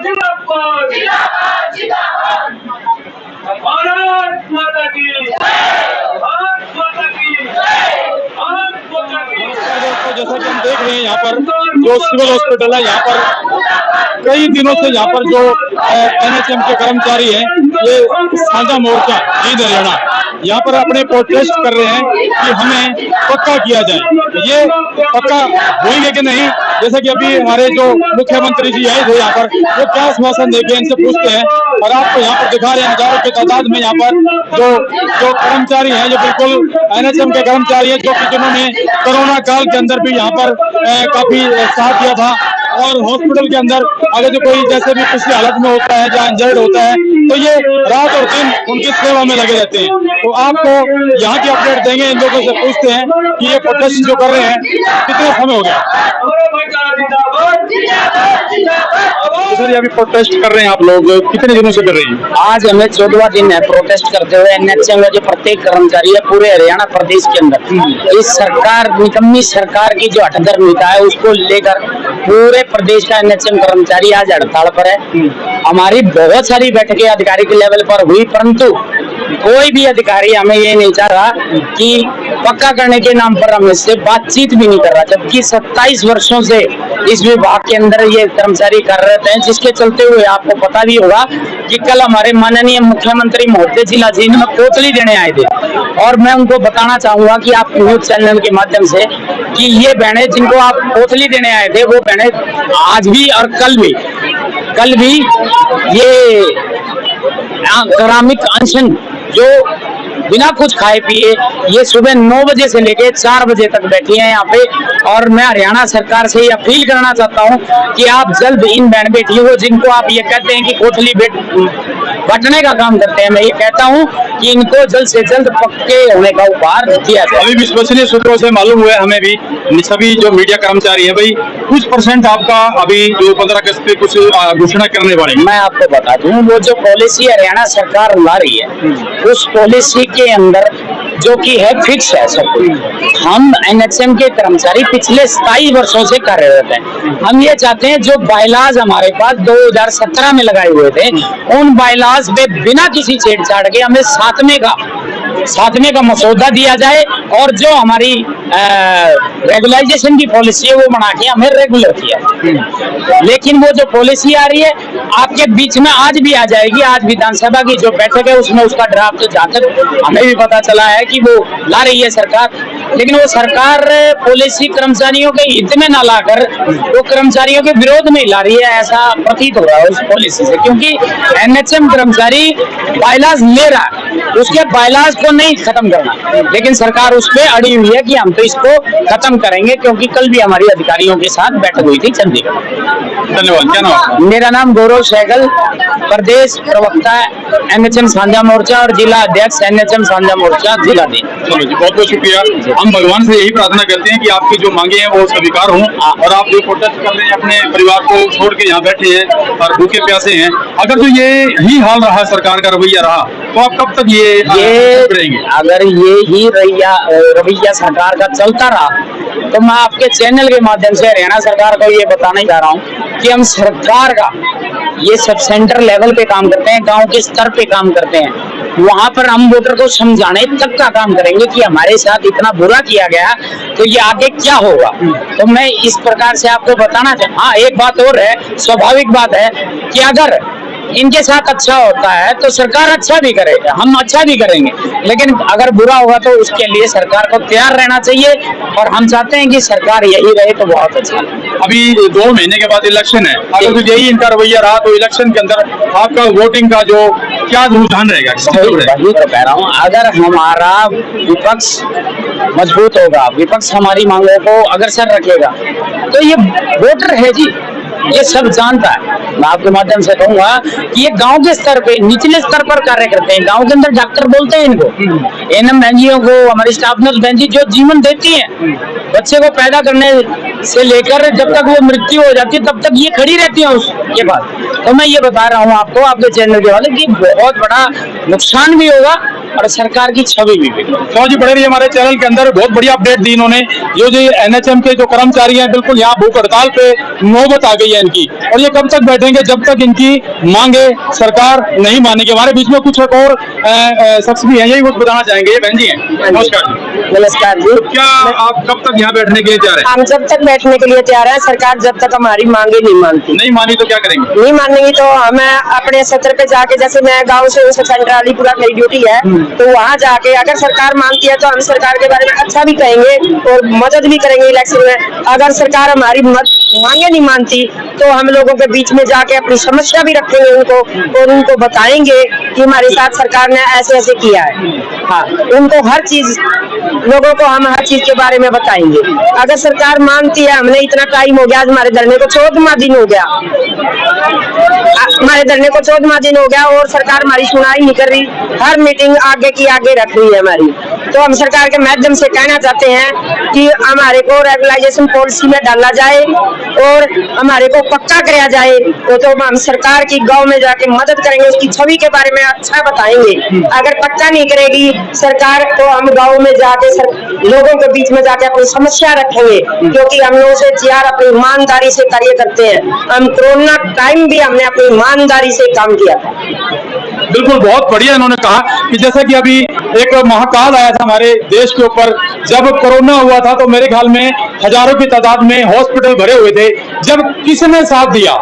जिंदाबाद जिंदाबाद। भारत माता की भारत माता की भारत माता की। जैसा कि हम देख रहे हैं यहाँ पर जो सिविल हॉस्पिटल है, यहाँ पर कई दिनों से यहाँ पर जो एनएचएम के कर्मचारी हैं, ये साझा मोर्चा जींद हरियाणा यहाँ पर अपने प्रोटेस्ट कर रहे हैं कि हमें पक्का किया जाए। ये पक्का होंगे कि नहीं, जैसे कि अभी हमारे जो मुख्यमंत्री जी आए थे यहाँ पर, वो क्या आश्वासन देके इनसे पूछते हैं। और आपको यहाँ पर दिखा रहे हैं हजारों की तादाद में यहाँ पर जो कर्मचारी हैं, जो बिल्कुल एनएचएम के कर्मचारी हैं, जो कि जिन्होंने कोरोना काल के अंदर भी यहाँ पर काफी साथ दिया था। और हॉस्पिटल के अंदर अगर जो कोई जैसे भी किसी हालत में होता है, जहाँ इंजर्ड होता है, तो ये रात और दिन उनकी सेवा में लगे रहते हैं। तो आपको यहाँ की अपडेट देंगे। इन लोगों से पूछते हैं कि ये प्रोटेस्ट जो कर रहे हैं कितने समय हो गया। सर, अभी प्रोटेस्ट कर रहे हैं आप लोग, कितने दिनों से कर रहे हैं? आज हमें 14वां दिन है प्रोटेस्ट करते हुए। एनएचएम में जो प्रत्येक कर्मचारी है पूरे हरियाणा प्रदेश के अंदर, इस सरकार निकम्मी सरकार की जो हठधर्मिता है उसको लेकर पूरे प्रदेश का एनएचएम कर्मचारी आज हड़ताल पर है। हमारी बहुत सारी बैठकें अधिकारी के लेवल पर हुई, परंतु कोई भी अधिकारी हमें ये नहीं चाह रहा कि पक्का करने के नाम पर हम इससे बातचीत भी नहीं कर रहा, जबकि 27 वर्षों से इस विभाग के अंदर ये कर्मचारी कार्यरत हैं, जिसके चलते हुए आपको पता भी होगा कि कल हमारे माननीय मुख्यमंत्री महोदय जिला जींद में कोतली देने आए थे। और मैं उनको बताना चाहूंगा कि आप न्यूज चैनल के माध्यम से कि ये बहनें जिनको आप कोतली देने आए थे, वो बहनें आज भी और कल भी ये ग्रामीण अनशन जो बिना कुछ खाए पिए ये सुबह 9 बजे से लेके 4 बजे तक बैठी हैं यहाँ पे। और मैं हरियाणा सरकार से ये अपील करना चाहता हूँ कि आप जल्द इन बहन बेटियों को, जिनको आप ये कहते हैं कि कोठली बटने का काम करते हैं, मैं ये कहता हूँ कि इनको जल्द से जल्द पक्के होने का उपहार दिया जाए। अभी विश्वसनीय सूत्रों से मालूम हुआ है हमें भी, सभी जो मीडिया कर्मचारी हैं भाई, कुछ परसेंट आपका अभी जो 15 अगस्त पे कुछ घोषणा करने वाले। मैं आपको बता दूं, वो जो पॉलिसी हरियाणा सरकार ला रही है उस पॉलिसी के अंदर जो कि है फिक्स है सब कुछ। हम एनएचएम के कर्मचारी पिछले 27 वर्षों से कार्यरत हैं। हम ये चाहते हैं जो बायलाज हमारे पास 2017 में लगाए हुए थे, उन बायलाज पे बिना किसी छेड़छाड़ के हमें सातवें का मसौदा दिया जाए और जो हमारी रेगुलाइजेशन की पॉलिसी है वो बना के हमें रेगुलर किया। लेकिन वो जो पॉलिसी आ रही है आपके बीच में आज भी आ जाएगी। आज विधानसभा की जो बैठक है उसमें उसका ड्राफ्ट जहाँ तक हमें भी पता चला है कि वो ला रही है सरकार, लेकिन वो सरकार पॉलिसी कर्मचारियों के हित में ना लाकर वो कर्मचारियों के विरोध में ला रही है, ऐसा प्रतीत हो रहा है उस पॉलिसी से। क्योंकि एनएचएम कर्मचारी बायलाज ले रहा है, उसके बायलाज को नहीं खत्म करना, लेकिन सरकार उस पर अड़ी हुई है कि हम तो इसको खत्म करेंगे। क्योंकि कल भी हमारी अधिकारियों के साथ बैठक हुई थी चंडीगढ़। धन्यवाद। क्या नाम? मेरा नाम गौरव सहगल, प्रदेश प्रवक्ता एनएचएम साझा मोर्चा और जिला अध्यक्ष एनएचएम साझा मोर्चा जिला दी। चलो जी, बहुत बहुत शुक्रिया। हम भगवान से यही प्रार्थना करते हैं कि आपकी जो मांगे हैं वो स्वीकार हों और आप जो प्रोटेस्ट कर रहे हैं अपने परिवार को छोड़ के यहाँ बैठे हैं और भूखे प्यासे हैं, अगर जो ये ही हाल रहा सरकार का रवैया रहा तो आप कब तक ये रहेंगे? अगर ये ही रवैया सरकार का चलता रहा तो मैं आपके चैनल के माध्यम से हरियाणा सरकार को ये बताना चाह रहा हूँ कि हम सरकार का ये सब सेंटर लेवल पे काम करते हैं, गांव के स्तर पे काम करते हैं। वहां पर हम वोटर को समझाने तक का काम करेंगे कि हमारे साथ इतना बुरा किया गया तो ये आगे क्या होगा। तो मैं इस प्रकार से आपको बताना चाहता। हाँ, एक बात और है, स्वाभाविक बात है कि अगर इनके साथ अच्छा होता है तो सरकार अच्छा भी करेगा, हम अच्छा भी करेंगे, लेकिन अगर बुरा होगा तो उसके लिए सरकार को तैयार रहना चाहिए और हम चाहते हैं कि सरकार यही रहे तो बहुत अच्छा। अभी 2 महीने के बाद इलेक्शन है, अगर तो यही इनका रवैया रहा तो इलेक्शन के अंदर आपका वोटिंग का जो क्या रुझान रहेगा? वही तो कह रहा हूँ, अगर हमारा विपक्ष मजबूत होगा, विपक्ष हमारी मांगों को अग्रसर रखेगा तो ये वोटर है जी, ये सब जानता है। मैं आपके माध्यम से कहूंगा कि ये गांव के स्तर पे, निचले स्तर पर कार्य करते हैं। गांव के अंदर डॉक्टर बोलते हैं इनको, एनएम बहनजियों को, हमारी स्टाफ नर्स बहन जी जो जीवन देती हैं, बच्चे को पैदा करने से लेकर जब तक वो मृत्यु हो जाती है तब तक ये खड़ी रहती है उसके बाद। तो मैं ये बता रहा हूँ आपको, आपके चैनल के वाले, कि बहुत बड़ा नुकसान भी होगा और सरकार की छवि भी बिगड़ेगी। तो जी बड़े रहिए हमारे चैनल के अंदर, बहुत बढ़िया अपडेट दी इन्होंने। जो एनएचएम के जो कर्मचारी हैं बिल्कुल यहाँ भूख हड़ताल पे नौबत आ गई है इनकी, और ये कब तक बैठेंगे जब तक इनकी मांगे सरकार नहीं मानेगी। हमारे बीच में कुछ एक और शख्स भी है, यही कुछ बताना चाहेंगे। ये बहन जी हैं, नमस्कार। नमस्कार जी। क्या आप कब तक यहाँ बैठने के लिए तैयार हैं? हम जब तक बैठने के लिए तैयार हैं, सरकार जब तक हमारी मांगे नहीं मानती। नहीं मानी तो क्या करेंगे? नहीं मानेंगी तो हमें अपने सत्र पे जाके, जैसे मैं गांव से सेंटर अलीपुरा मेरी ड्यूटी है, तो वहाँ जाके अगर सरकार मानती है तो हम सरकार के बारे में अच्छा भी कहेंगे और मदद भी करेंगे इलेक्शन में। अगर सरकार हमारी मांगे नहीं मानती तो हम लोगों के बीच में जाके अपनी समस्या भी रखेंगे उनको, और उनको बताएंगे कि हमारे साथ सरकार ने ऐसे ऐसे किया है। हाँ, उनको हर चीज, लोगों को हम हर चीज के बारे में बताएंगे। अगर सरकार मानती है, हमने इतना टाइम हो गया, आज हमारे धरने को 14वां दिन हो गया, हमारे धरने को 14वां दिन हो गया और सरकार हमारी सुनाई नहीं कर रही। हर मीटिंग आगे की आगे रख रही है हमारी। तो हम सरकार के माध्यम से कहना चाहते हैं कि हमारे को रेगुलाइजेशन पॉलिसी में डाला जाए और हमारे को पक्का कराया जाए। तो हम सरकार की गांव में जाके मदद करेंगे, उसकी छवि के बारे में अच्छा बताएंगे। अगर पक्का नहीं करेगी सरकार तो हम गांव में जाके लोगों के बीच में जाके अपनी समस्या रखेंगे, क्योंकि हम लोगों से यार अपनी ईमानदारी से कार्य करते हैं। हम कोरोना टाइम भी हमने अपनी ईमानदारी से काम किया था। बिल्कुल, बहुत बढ़िया इन्होंने कहा कि जैसे कि अभी एक महाकाल आया था हमारे देश के ऊपर, जब कोरोना हुआ था तो मेरे ख्याल में हजारों की तादाद में हॉस्पिटल भरे हुए थे। जब किसने साथ दिया?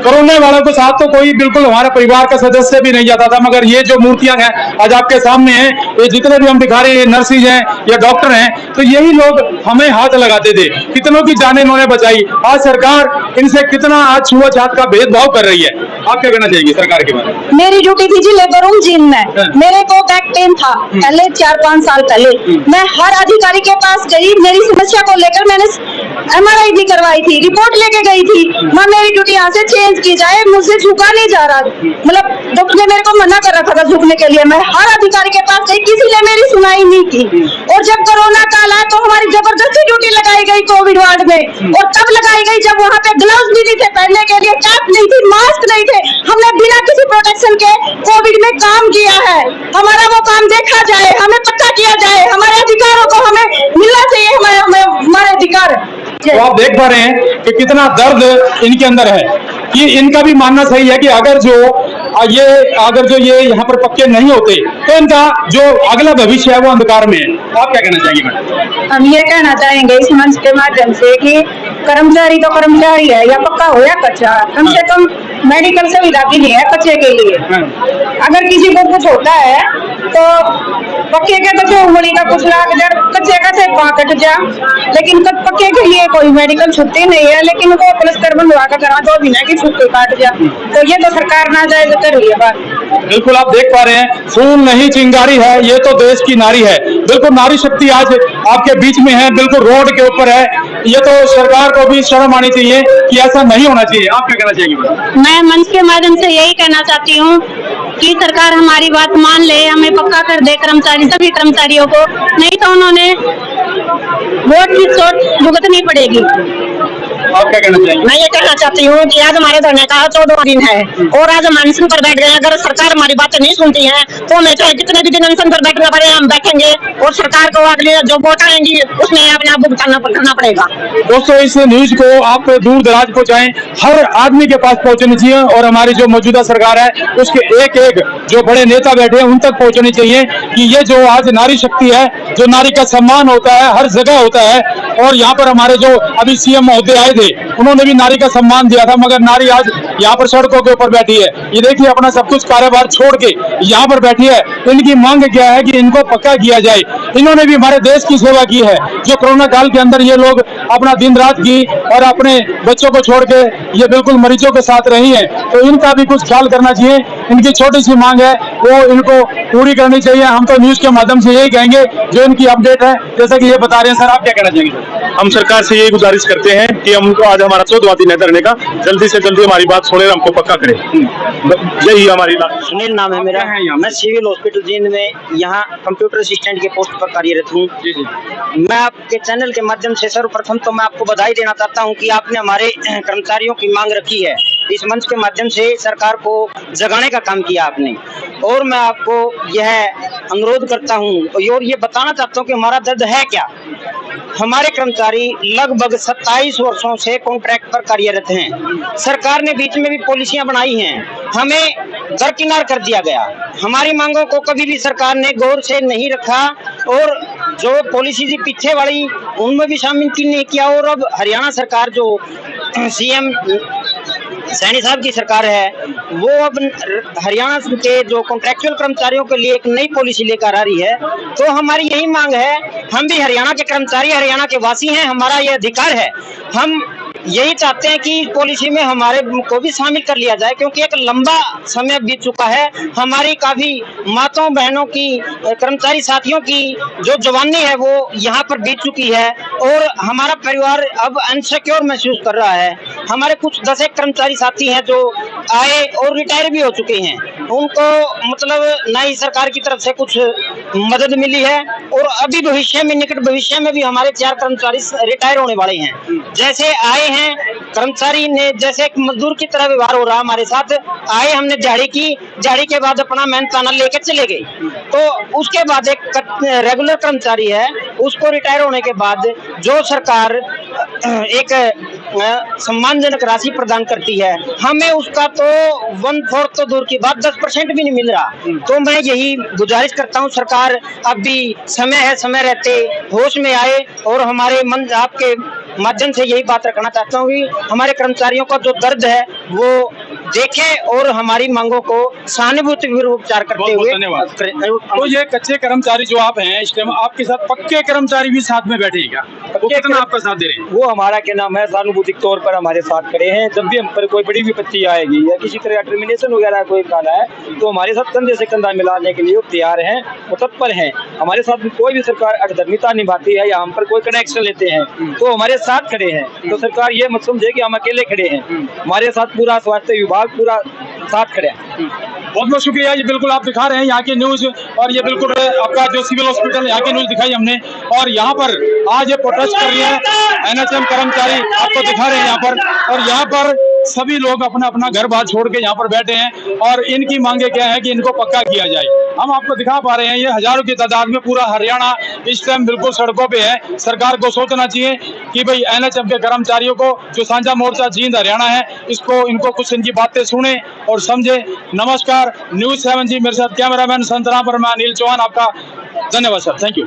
कोरोना वालों के साथ तो कोई बिल्कुल हमारे परिवार का सदस्य भी नहीं जाता था, मगर ये जो मूर्तियां हैं आज आपके सामने हैं, ये जितने भी हम दिखा रहे हैं, नर्सिस हैं या डॉक्टर हैं, तो यही लोग हमें हाथ लगाते थे। कितनों की जानें इन्होंने बचाई। आज सरकार इनसे कितना आज छुआछूत का भेदभाव कर रही है। आप क्या कहना चाहिए सरकार के बारे में? मेरी ड्यूटी थी जी लेबर जिम में, मेरे को बैक पेन था पहले 4-5 साल पहले। मैं हर अधिकारी के पास गई, मेरी समस्या को लेकर मैंने MRI भी करवाई थी, रिपोर्ट लेके गई थी। मैं मेरी ड्यूटी यहाँ से चेंज की जाए, मुझसे झुका नहीं जा रहा, मतलब डॉक्टर ने मेरे को मना कर रखा था झुकने के लिए। मैं हर अधिकारी के पास गई, किसी ने मेरी सुनाई नहीं की। और जब कोरोना काल आया तो हमारी जबरदस्ती ड्यूटी लगाई गई कोविड वार्ड में। और तब लगाई गई जब वहाँ पे ग्लव्स भी नहीं थे पहनने के लिए, कैप नहीं थी, मास्क नहीं थे। हमने बिना किसी प्रोटेक्शन के कोविड में काम किया है। हमारा वो काम देखा जाए, हमें पक्का किया जाए, हमारे अधिकारों को हमें मिलना चाहिए, हमारे अधिकार। तो आप देख पा रहे हैं कि कितना दर्द इनके अंदर है, कि इनका भी मानना सही है कि अगर जो ये यहाँ पर पक्के नहीं होते तो इनका जो अगला भविष्य है वो अंधकार में है। आप क्या कहना चाहेंगे मैडम? हम ये कहना चाहेंगे इस मंच के माध्यम से कि कर्मचारी तो कर्मचारी है, या पक्का हो या कच्चा, कम से कम मेडिकल सुविधा भी नहीं है कच्चे के लिए। अगर किसी को कुछ होता है तो पक्के के तो उंगली का कुछ लाग जा, कच्चे का से कट जा, लेकिन पक्के के लिए कोई मेडिकल छुट्टी नहीं है, लेकिन वो प्लस्तर बनवा कर करा 2 महीने की छुट्टी काट जा। तो ये तो सरकार ना जाए तो कर रही है बात। बिल्कुल, आप देख पा रहे हैं, फूल नहीं चिंगारी है, ये तो देश की नारी है। बिल्कुल, नारी शक्ति आज आपके बीच में है, बिल्कुल रोड के ऊपर है। ये तो सरकार को भी शर्म आनी चाहिए कि ऐसा नहीं होना चाहिए। आप क्या कहना चाहेंगे? मैं मंच के माध्यम से यही कहना चाहती हूँ कि सरकार हमारी बात मान ले, हमें पक्का कर दे कर्मचारी, सभी कर्मचारियों को, नहीं तो उन्होंने वोट की चोट भुगतनी पड़ेगी। आप क्या कहना चाहेंगे? मैं ये कहना चाहती हूँ कि आज हमारे धरने का 14वां दिन है और आज हम अनशन पर बैठ गए। अगर सरकार हमारी बातें नहीं सुनती है तो हमें चाहे कितने भी दिन अनशन पर बैठना पड़े, हम बैठेंगे और सरकार को अगले जो वोट आएंगी उसमें अपने आप भुगतान करना पड़ेगा। दोस्तों, इस न्यूज को आप दूर दराज पहुंचाएं, हर आदमी के पास पहुंचनी चाहिए, और हमारी जो मौजूदा सरकार है उसके एक एक जो बड़े नेता बैठे हैं उन तक पहुंचनी चाहिए कि ये जो आज नारी शक्ति है, जो नारी का सम्मान होता है हर जगह होता है। और यहाँ पर हमारे जो अभी CM महोदय आए थे, उन्होंने भी नारी का सम्मान दिया था, मगर नारी आज यहाँ पर सड़कों के ऊपर बैठी है। ये देखिए, अपना सब कुछ कारोबार छोड़ के यहाँ पर बैठी है। इनकी मांग क्या है कि इनको पक्का किया जाए। इन्होंने भी हमारे देश की सेवा की है, जो कोरोना काल के अंदर ये लोग अपना दिन रात की और अपने बच्चों को छोड़ के ये बिल्कुल मरीजों के साथ रही है। तो इनका भी कुछ ख्याल करना चाहिए। इनकी छोटी सी मांग है वो इनको पूरी करनी चाहिए। हम तो न्यूज के माध्यम से यही कहेंगे जो इनकी अपडेट है, जैसा कि ये बता रहे हैं। सर, आप क्या कहना चाहेंगे? हम सरकार से यही गुजारिश करते हैं कि हमको आज हमारा 14वां दिन है धरने का, जल्दी से जल्दी हमारी बात सुने, हमको पक्का करें। यही हमारी बात। सुनील नाम है मेरा, मैं सिविल हॉस्पिटल जींद में यहाँ कंप्यूटर असिस्टेंट के पोस्ट पर कार्यरत हूँ। मैं आपके चैनल के माध्यम से सर्वप्रथम तो मैं आपको बधाई देना चाहता हूँ कि आपने हमारे कर्मचारियों की मांग रखी है इस मंच के माध्यम से सरकार को जगाने का काम किया आपने। और मैं आपको यह अनुरोध करता हूँ और ये बताना चाहता हूँ कि हमारा दर्द है क्या। हमारे कर्मचारी लगभग 27 वर्षों से कॉन्ट्रैक्ट पर कार्यरत हैं। सरकार ने बीच में भी पॉलिसियां बनाई हैं, हमें दरकिनार कर दिया गया। हमारी मांगों को कभी भी सरकार ने गौर से नहीं रखा और जो पॉलिसी थी पीछे वाली उनमें भी शामिल नहीं किया। और अब हरियाणा सरकार जो सीएम सैनी साहब की सरकार है वो अब हरियाणा के जो कॉन्ट्रैक्चुअल कर्मचारियों के लिए एक नई पॉलिसी लेकर आ रही है। तो हमारी यही मांग है, हम भी हरियाणा के कर्मचारी, हरियाणा के वासी हैं, हमारा ये अधिकार है। हम यही चाहते हैं कि पॉलिसी में हमारे को भी शामिल कर लिया जाए, क्योंकि एक लंबा समय बीत चुका है। हमारी काफी माताओं बहनों की, कर्मचारी साथियों की जो जवानी है वो यहाँ पर बीत चुकी है और हमारा परिवार अब अनसिक्योर महसूस कर रहा है। हमारे कुछ 10 कर्मचारी साथी हैं जो आए और रिटायर भी हो चुके हैं, उनको मतलब नई सरकार की तरफ से कुछ मदद मिली है और अभी भविष्य में, निकट भविष्य में भी हमारे 4 कर्मचारी रिटायर होने वाले हैं। जैसे आए हैं कर्मचारी ने, जैसे एक मजदूर की तरह व्यवहार हो रहा हमारे साथ। आए, हमने दिहाड़ी की, दिहाड़ी के बाद अपना मेहनताना लेकर चले गए। तो उसके बाद एक रेगुलर कर्मचारी है, उसको रिटायर होने के बाद जो सरकार एक सम्मानजनक राशि प्रदान करती है, हमें उसका तो 1/4 तो दूर की बात 10% भी नहीं मिल रहा। तो मैं यही गुजारिश करता हूं, सरकार अब भी समय है, समय रहते होश में आए और हमारे मन आपके माध्यम से यही बात रखना चाहता हूँ कि हमारे कर्मचारियों का जो दर्द है वो देखे और हमारी मांगों को सहानुभूतिपूर्वक उपचार करते हुए। धन्यवाद। तो ये कच्चे कर्मचारी जो आप हैं, इस टाइम आपके साथ पक्के कर्मचारी भी साथ में बैठे हैं क्या? वो कितना आपका साथ दे रहे हैं? वो हमारा क्या नाम है, सहानुभूतिक तौर पर हमारे साथ खड़े हैं। जब भी हम पर कोई बड़ी विपत्ति आएगी या किसी तरह का टर्मिनेशन वगैरह कोई आना है तो हमारे साथ कंधे से कंधा मिलाने के लिए वो तैयार हैं, वो तत्पर हैं। हमारे साथ कोई भी सरकार अधर्मिता निभाती है या हम पर कोई कनेक्शन लेते हैं तो हमारे साथ खड़े हैं। तो सरकार ये मत समझे कि हम अकेले खड़े हैं, हमारे साथ पूरा स्वास्थ्य विभाग पूरा साथ खड़े हैं। बहुत बहुत शुक्रिया। ये बिल्कुल आप दिखा रहे हैं यहाँ की न्यूज, और ये बिल्कुल आपका जो सिविल हॉस्पिटल यहाँ की न्यूज दिखाई हमने। और यहाँ पर आज ये प्रोटेस्ट कर रहे हैं एनएचएम कर्मचारी, आपको दिखा रहे हैं यहाँ पर। और यहाँ पर सभी लोग अपना अपना घर बार छोड़ के यहाँ पर बैठे हैं और इनकी मांगे क्या है कि इनको पक्का किया जाए। हम आपको दिखा पा रहे हैं ये हजारों की तादाद में पूरा हरियाणा इस टाइम बिल्कुल सड़कों पे है। सरकार को सोचना चाहिए कि भाई एनएचएम के कर्मचारियों को, जो साझा मोर्चा जींद हरियाणा है, इनको कुछ इनकी बातें सुने और समझे। नमस्कार, न्यूज़ 7 जी, मेरे साथ कैमरामैन संतराम पर मैं अनिल चौहान, आपका धन्यवाद सर, थैंक यू।